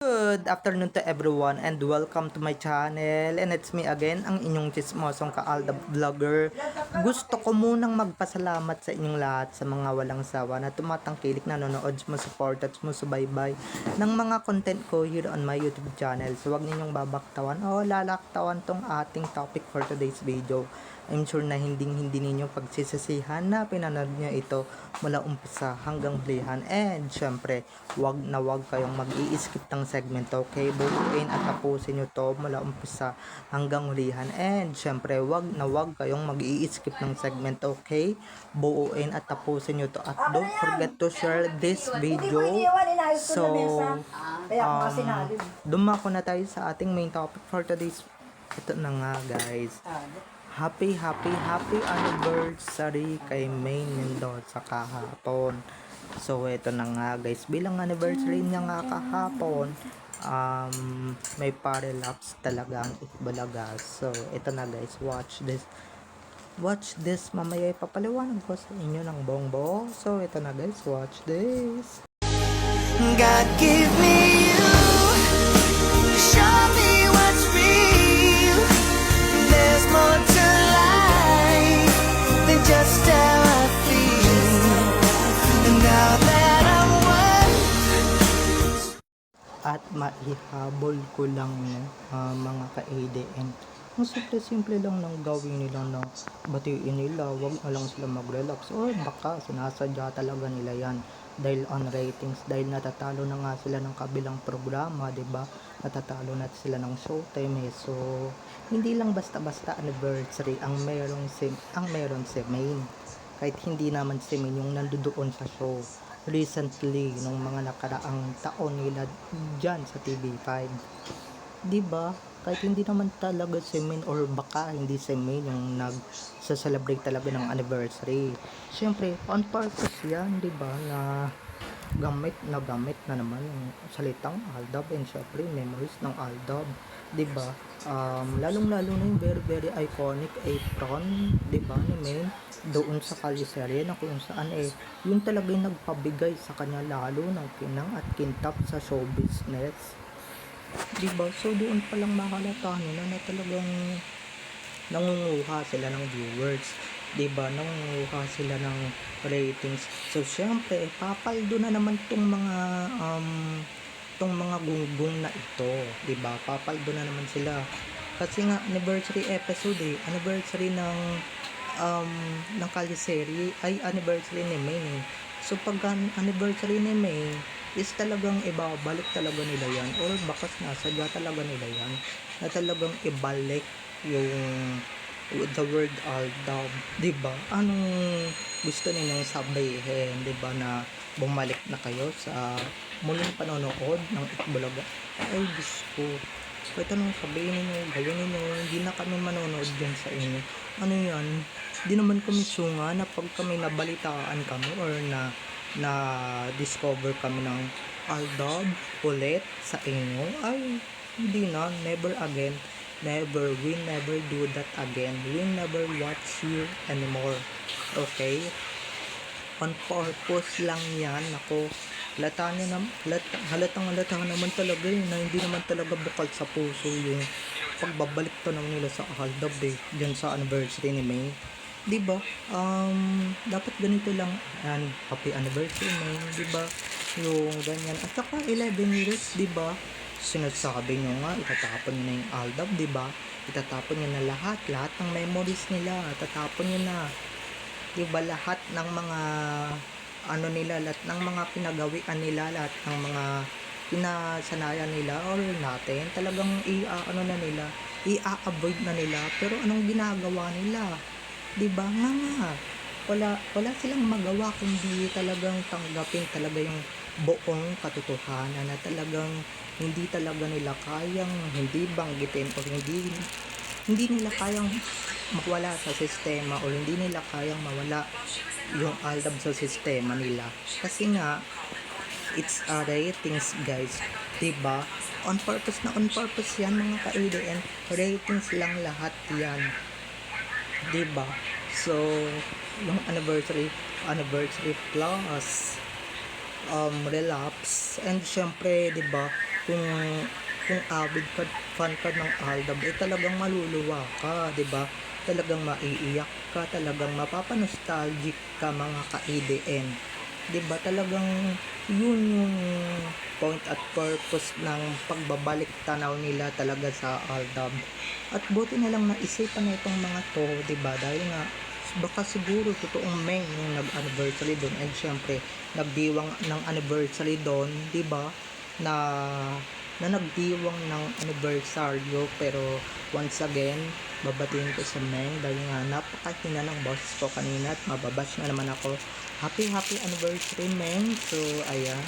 Good afternoon to everyone and welcome to my channel, and it's me again, ang inyong chismosong Kaalda Vlogger. Gusto ko munang magpasalamat sa inyong lahat sa mga walang sawa na tumatangkilik, nanonood, support at sumusubaybay ng mga content ko here on my YouTube channel. So huwag ninyong babaktawan o lalaktawan tong ating topic for today's video. I'm sure na hindi ninyo pagsisisihan na pinanood nyo ito mula umpisa hanggang hulihan. And syempre, wag na wag kayong mag-i-skip ng segment, okay? Buuin at tapusin nyo to mula umpisa hanggang hulihan. And syempre, wag na wag kayong mag-i-skip ng segment, okay? Buuin at tapusin nyo to. At don't forget to share this video. So, dumako na tayo sa ating main topic for today's. Ito na nga, guys. Happy anniversary kay Maine Mendoza kahapon. So ito na nga, guys, bilang anniversary niya nga kahapon, may parelaps talaga ang Itbulaga. So ito na, guys, watch this, mamaya ipapaliwanag ko sa inyo ng buong. So ito na, guys, watch this. God give me you, show me what's real. There's more to life than just how I feel. And now that I'm one, at maihabol ko lang mga ka-ADN. Ang simple lang ng gawin nila na batiin nila, wag na lang sila mag-relax, or baka sinasadya talaga nila yan dahil on ratings, dahil natatalo na nga sila ng kabilang programa, 'di ba? Natatalo na sila ng Showtime, so hindi lang basta-basta anniversary ang meron si Maine, kahit hindi naman si Maine yung nandoon sa show recently nung mga nakaraang taon nila dyan sa TV5, diba? Kahit hindi naman talaga si Maine, or baka hindi si Maine yung nag-celebrate talaga ng anniversary, syempre on purpose yan, diba? Na gamit na naman yung salitang Aldab, and syempre memories ng Aldab, diba? Lalong-lalo na yung very iconic apron, diba, ni Maine doon sa Caliserie, na kung saan yun talaga yung nagpabigay sa kanya lalo ng kinang at kintab sa show business, diba? So doon pa lang mahalata nila na talagang nangunguha sila ng viewers, diba? Nangunguha sila ng ratings. So syempre papaldo na naman tong mga gunggong na ito, diba? Papaldo na naman sila kasi nga anniversary episode, anniversary ng Caliserie ay anniversary ni May. So pag anniversary ni May is talagang ibabalik talaga nila yan, or baka nasadya talaga nila yan na talagang ibalik yung the word Aldab, diba? Anong gusto ninyong sabihin, diba, na bumalik na kayo sa muling panonood ng Itbulaga? Ay Diyos ko, kahit anong sabihin ninyo, gawin ninyo, hindi na kami manonood dyan sa inyo. Ano yan? Di naman kami sunga na pag kami nabalitaan kami or na discover kami ng Aldab ulit sa inyo, ay hindi na, never again, never, we never do that again, we never watch you anymore, okay? On purpose lang yan. Ako, halatang naman talaga na hindi naman talaga bukal sa puso yung pagbabalik to naman nila sa Aldab dyan sa anniversary ni May, diba? Dapat ganito lang, and happy anniversary May, diba? Yung ganyan, at saka 11 years, diba? Sinasabi nyo nga, itatapon nyo na yung Aldab, diba? Itatapon nyo na lahat ng memories nila, itatapon nyo na, diba? Lahat ng mga nila, lahat ng mga pinagawian nila, lahat ng mga pinasanayan nila or natin, talagang i-avoid na nila. Pero anong ginagawa nila, diba? Wala silang magawa kundi talagang tanggapin talaga yung buong katotohanan na talagang hindi talaga nila kayang hindi banggitin, o hindi nila kayang mawala sa sistema, o hindi nila kayang mawala yung Aldab sa sistema nila, kasi nga it's ratings, guys, diba? On purpose yan mga ka-ADN, ratings lang lahat yan, diba? So yung anniversary plus relapse, and syempre, diba, kung avid ka, fan ka ng Aldab, eh talagang maluluwa ka, 'di ba? Talagang maiiyak ka, talagang mapapanostalgic ka mga ka-ADN. 'Di ba? Talagang yun yung point at purpose ng pagbabalik tanaw nila talaga sa Aldab. At buti na lang naisipan na itong mga to, 'di ba? Dahil nga baka siguro totoong Meng yung nag-anniversary doon, and syempre nagdiwang ng anniversary doon, 'di ba? Na nagdiwang ng anibersaryo, pero once again babatiin ko sa Meng dahil nga napakahina ng boses ko kanina at mababash na naman ako. Happy anniversary, Meng. So ayan,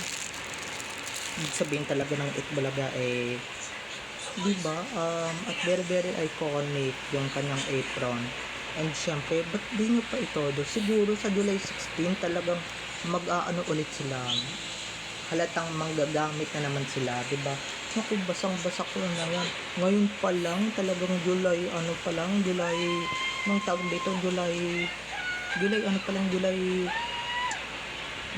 ibig sabihin talaga ng Itbulaga eh, di ba, at very iconic yung kanyang apron. And syempre, ba't di nyo pa ito? Siguro sa July 16 talagang mag-aano ulit sila, halatang manggagamit na naman sila, di ba? Naku, basang-basa ko na yan. Ngayon pa lang, talagang July, nung tawag dito,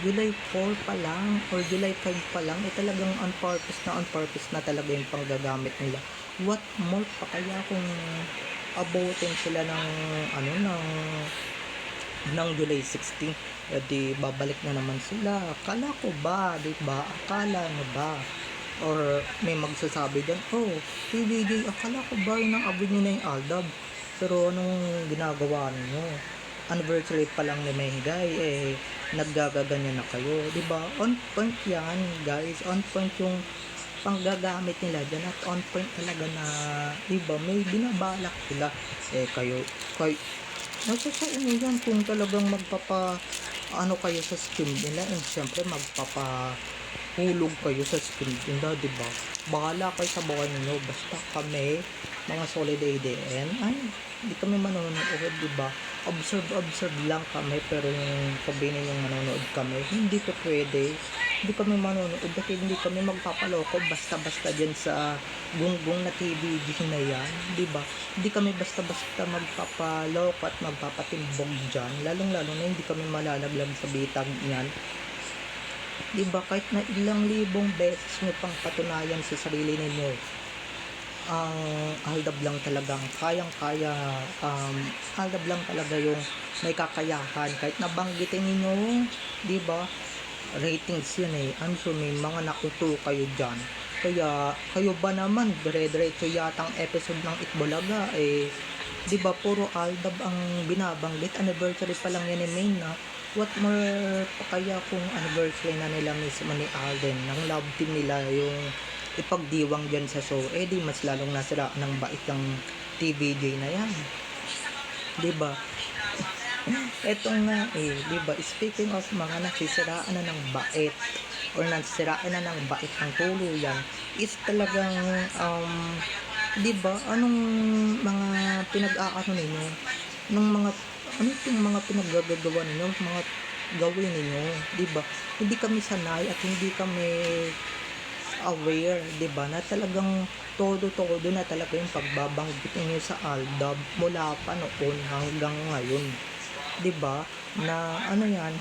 July 4 pa lang, or July 5 pa lang, eh talagang on purpose na talaga yung panggagamit nila. What more pa kaya kung abutin sila ng July 16, eh di babalik na naman sila. Akala ko ba, di ba? Akala mo ba? Or may magsasabi dyan, oh, TVJ, akala ko ba yung abot nyo na yung Aldab? Pero anong ginagawa ninyo? Anniversary pa lang ni Mengay, eh naggagaganyan na kayo, di ba? On point yan, guys. On point yung panggagamit nila dyan, at on point talaga na, di ba, may binabalak sila. Eh kayo nasa sa inyo yan kung talagang ano kayo sa stream nila, and syempre magpapahulog kayo sa stream nila, di ba? Bahala kayo sa buhay ninyo, basta kami mga solid ADN ay hindi kami manonood, di ba? Observe lang kami, pero yung sabihin yung manonood kami, hindi ko pwede. Hindi kami manonood kasi hindi kami magpapaloko basta-basta dyan sa gunggong na TVG na yan, di ba? Hindi kami basta-basta magpapaloko at magpapatimbog dyan, lalong-lalo na hindi kami malalaglag sa bitag niyan, di ba? Kahit na ilang libong beses nyo pang patunayan sa sarili ninyo, ang Aldab lang talagang kayang-kaya, Aldab lang talaga yung may kakayahan. Kahit nabanggitin ninyo, di ba, ratings yun eh. I'm sure may mga nakuto kayo dyan. Kaya kayo ba naman dire-diretso yatang episode ng Itbulaga eh, di ba, puro Aldab ang binabanggit. Anniversary pa lang yan ni Main na. What more pa kaya kung anniversary na nila mismo ni Alden, ng love team nila, yung ipagdiwang dyan sa show, eh di mas lalong nasiraan ng bait ng TVJ na yan, di ba? Eto nga eh, di ba, speaking of mga nasisiraan na ng bait, or nasisiraan na ng bait ng tuluyan, is talagang di ba, anong mga pinag-aano ninyo, ano yung mga pinaggagawa ninyo, mga gawin ninyo, di ba? Hindi kami sanay at hindi kami aware, 'di ba, na talagang todo na talaga yung pagbabanggit niyo sa Aldab mula pa noon hanggang ngayon, 'di ba? Na ano yan,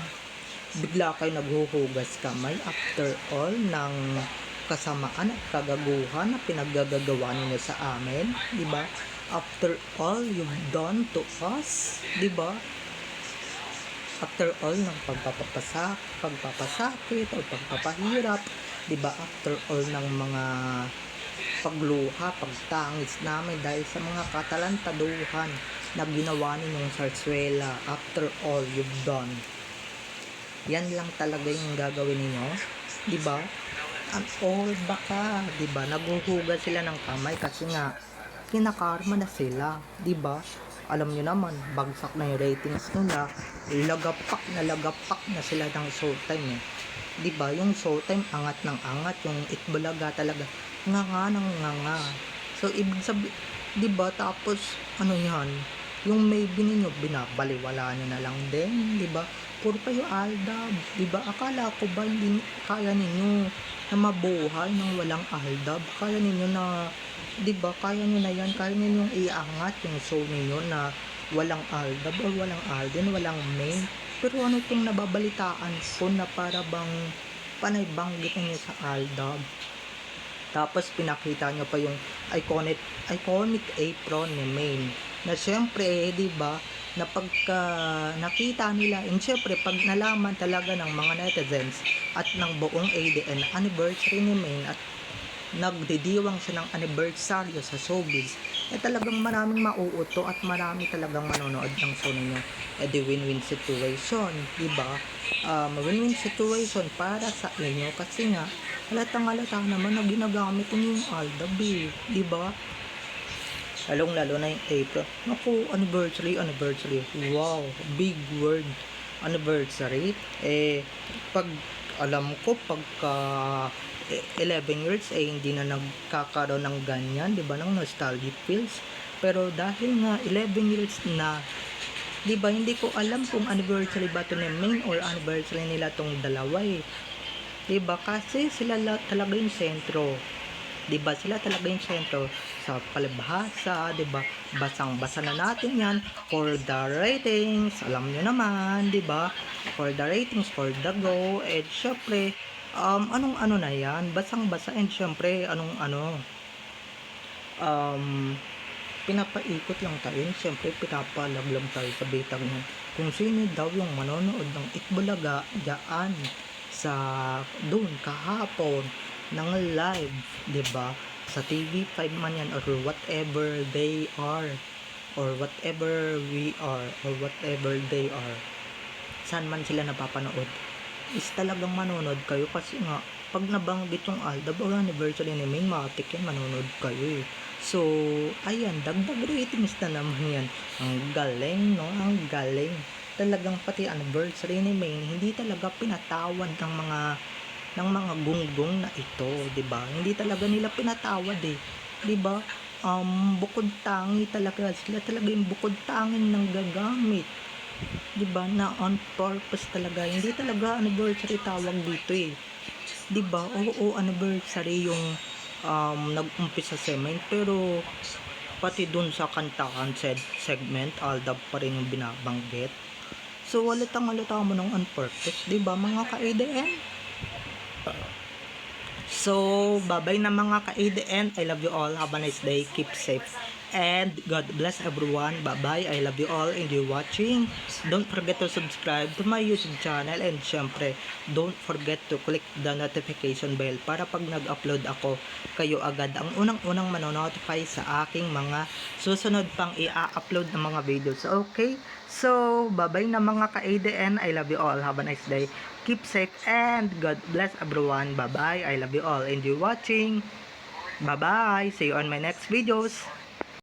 bigla kayo naghuhugas kamay after all ng kasamaan at kagaguhan na pinaggagawa niyo sa amin, 'di ba? After all you've done to us, 'di ba? After all ng pagpapasakit o pagpapahirap, di ba? After all ng mga pagluha, pagtangis namin dahil sa mga katalantaduhan na ginawa ninyong sarsuela, after all you've done, yan lang talaga yung gagawin ninyo, di ba? And all baka, di ba, naghuhugas sila ng kamay kasi nga kinakarma na sila, di ba? Alam nyo naman, bagsak na yung ratings nila, lagapak na sila ng Showtime eh. Diba, yung Showtime angat ng angat, yung Itbulaga talaga nga ng nga. So ibig sabihin, diba, tapos ano yan, yung maybe ninyo binabaliwala nyo na lang din, diba? Puro kayo Aldab, diba? Akala ko ba hindi kaya ninyo na mabuhay ng walang Aldab? Kaya ninyo na, diba, kaya nyo na yan, kaya nyo yung iangat yung show ninyo na walang Aldab or walang Alden, walang Main. Pero ano itong nababalitaan ko na para bang panay banggit nyo sa Aldab? Tapos pinakita nyo pa yung iconic apron ni Maine. Na syempre, di ba, na pagka nakita nila, and syempre, pag nalaman talaga ng mga netizens at ng buong ADN anniversary ni Maine at nagdidiwang siya ng anibersaryo sa showbiz, talagang maraming mauuto at marami talagang manonood ng show ninyo. Di win-win situation, di ba? Win-win situation para sa inyo kasi nga halatang-halata naman na ginagamit niyo yung Aldab, di ba? Lalong-lalo na yung April. Naku, anniversary. Wow, big word. Anniversary. Pag alam ko, pagka 11 years, hindi na nagkakaroon ng ganyan, di ba, ng nostalgic feels. Pero dahil nga 11 years na, di ba, hindi ko alam kung anniversary ba ito ni Maine or anniversary nila tong dalawa di ba, kasi sila talaga yung sentro. Diba sila talaga yung sentro sa palibhasa, diba? Basang-basa na natin yan for the ratings. Alam nyo naman, diba? For the ratings, for the go. And syempre, anong na yan? Basang-basa. And syempre, pinapaikot lang tayo. And syempre, pinapalaglag tayo sa bitag niyan. Kung sino daw yung manonood ng Itbulaga dyan sa doon kahapon ng live, 'di ba? Sa TV5 man yan or whatever they are or whatever we are or whatever they are. Saan man sila napapanood? Is talagang manonood kayo kasi nga pag nabanggit yung Aldab or anniversary ni Maine, matik yan, manonood kayo So, ayan, dagdag ratings na naman yan. Ang galing, no? Ang galing. Talagang pati anniversary ni Maine, hindi talaga pinatawad ng mga gunggong na ito, 'di ba? Hindi talaga nila pinatawad 'di ba? Bukod tangi talaga sila, talaga yung bukod tanging nang gagamit, 'di ba? Na on purpose talaga. Hindi talaga anniversary tawag dito 'di ba? Oo, anniversary yung nag-umpisa sa Maine, pero pati dun sa kantahan segment, Aldab pa rin yung binabanggit. So, halatang-halata mo ng on purpose, 'di ba, mga ka-ADN? So, bye-bye na mga ka-ADN. I love you all. Have a nice day. Keep safe. And God bless everyone. Bye-bye. I love you all. Enjoy watching. Don't forget to subscribe to my YouTube channel. And syempre, don't forget to click the notification bell para pag nag-upload ako, kayo agad ang unang-unang manonotify sa aking mga susunod pang i-upload ng mga videos. Okay? So, bye-bye na mga ka-ADN. I love you all. Have a nice day. Keep safe and God bless everyone. Bye-bye. I love you all. Enjoy watching. Bye-bye. See you on my next videos.